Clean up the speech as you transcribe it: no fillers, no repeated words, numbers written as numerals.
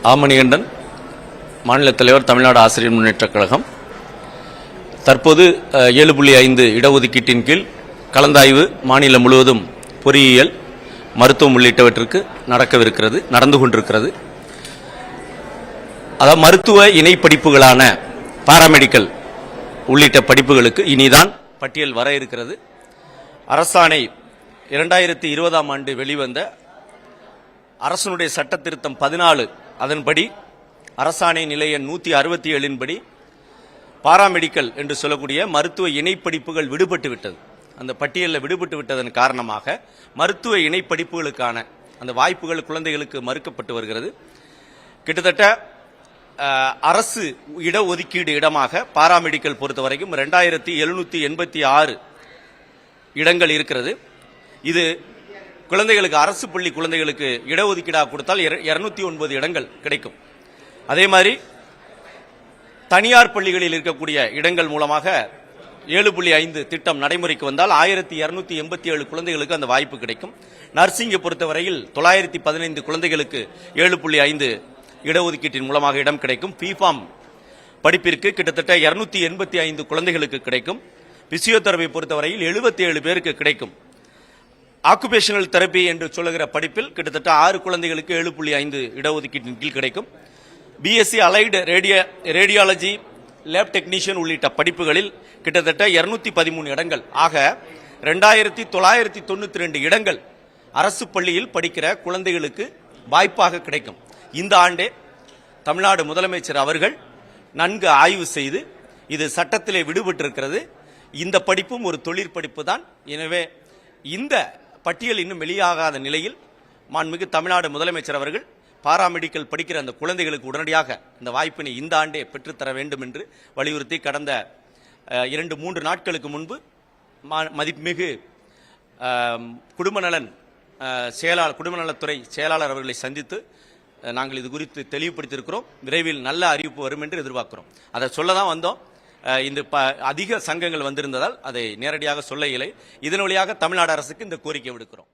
ஆமணிகண்டன், மாநில தலைவர், தமிழ்நாடு ஆசிரியர் முன்னேற்றக் கழகம். தற்போது 7.5 இடஒதுக்கீட்டின் கீழ் கலந்தாய்வு மாநிலம் முழுவதும் பொறியியல், மருத்துவம் உள்ளிட்டவற்றிற்கு நடந்து கொண்டிருக்கிறது. அதாவது மருத்துவ இணை படிப்புகளான பாராமெடிக்கல் உள்ளிட்ட படிப்புகளுக்கு இனிதான் பட்டியல் வர இருக்கிறது. அரசாணை 2020ஆம் ஆண்டு வெளிவந்த அரசனுடைய சட்ட திருத்தம் 14 அதன்படி அரசாணை நிலை எண் 167 படி பாராமெடிக்கல் என்று சொல்லக்கூடிய மருத்துவ இணைப்படிப்புகள் விடுபட்டு விட்டது. அந்த பட்டியலில் விடுபட்டு விட்டதன் காரணமாக மருத்துவ இணைப்படிப்புகளுக்கான அந்த வாய்ப்புகள் குழந்தைகளுக்கு மறுக்கப்பட்டு வருகிறது. கிட்டத்தட்ட அரசு இடஒதுக்கீடு இடமாக பாராமெடிக்கல் பொறுத்தவரைக்கும் 2786 இடங்கள் இருக்கிறது. இது குழந்தைகளுக்கு, அரசு பள்ளி குழந்தைகளுக்கு இடஒதுக்கீடாக கொடுத்தால் 209 இடங்கள் கிடைக்கும். அதே மாதிரி தனியார் பள்ளிகளில் இருக்கக்கூடிய இடங்கள் மூலமாக 7.5 திட்டம் நடைமுறைக்கு வந்தால் 1287 குழந்தைகளுக்கு அந்த வாய்ப்பு கிடைக்கும். நர்சிங்கை பொறுத்தவரையில் 915 குழந்தைகளுக்கு 7.5 இடஒதுக்கீட்டின் மூலமாக இடம் கிடைக்கும். பிஃபார்ம் படிப்பிற்கு கிட்டத்தட்ட 285 குழந்தைகளுக்கு கிடைக்கும். பிசியோதெரபி பொறுத்தவரையில் 77 பேருக்கு கிடைக்கும். ஆக்குபேஷனல் தெரப்பி என்று சொல்லுகிற படிப்பில் கிட்டத்தட்ட 6 குழந்தைகளுக்கு 7.5 இடஒதுக்கீட்டின் கீழ் கிடைக்கும். BSc allied radiology, lab technician உள்ளிட்ட படிப்புகளில் கிட்டத்தட்ட 213 இடங்கள் ஆக 2992 இடங்கள் அரசு பள்ளியில் படிக்கிற குழந்தைகளுக்கு வாய்ப்பாக கிடைக்கும். இந்த ஆண்டே தமிழ்நாடு முதலமைச்சர் அவர்கள் நன்கு ஆய்வு செய்து இது சட்டத்திலே விடுபட்டிருக்கிறது. இந்த படிப்பும் ஒரு தொழிற்படிப்பு தான். எனவே இந்த பட்டியல் இன்னும் வெளியாகாத நிலையில் மாண்புமிகு தமிழ்நாடு முதலமைச்சர் அவர்கள் பாராமெடிக்கல் படிக்கிற அந்த குழந்தைகளுக்கு உடனடியாக இந்த வாய்ப்பினை இந்த ஆண்டே பெற்றுத்தர வேண்டும் என்று வலியுறுத்தி கடந்த 2-3 நாட்களுக்கு முன்பு மதிப்புமிகு குடும்பநலத்துறை செயலாளர் அவர்களை சந்தித்து நாங்கள் இது குறித்து தெளிவுபடுத்தியிருக்கிறோம். விரைவில் நல்ல அறிவிப்பு வரும் என்று எதிர்பார்க்கிறோம். அதை சொல்ல தான் வந்தோம். இந்த அதிக சங்கங்கள் வந்திருந்ததால் அதை நேரடியாக சொல்ல இயலை. இதன் வழியாக தமிழ்நாடு அரசுக்கு இந்த கோரிக்கை விடுக்கிறோம்.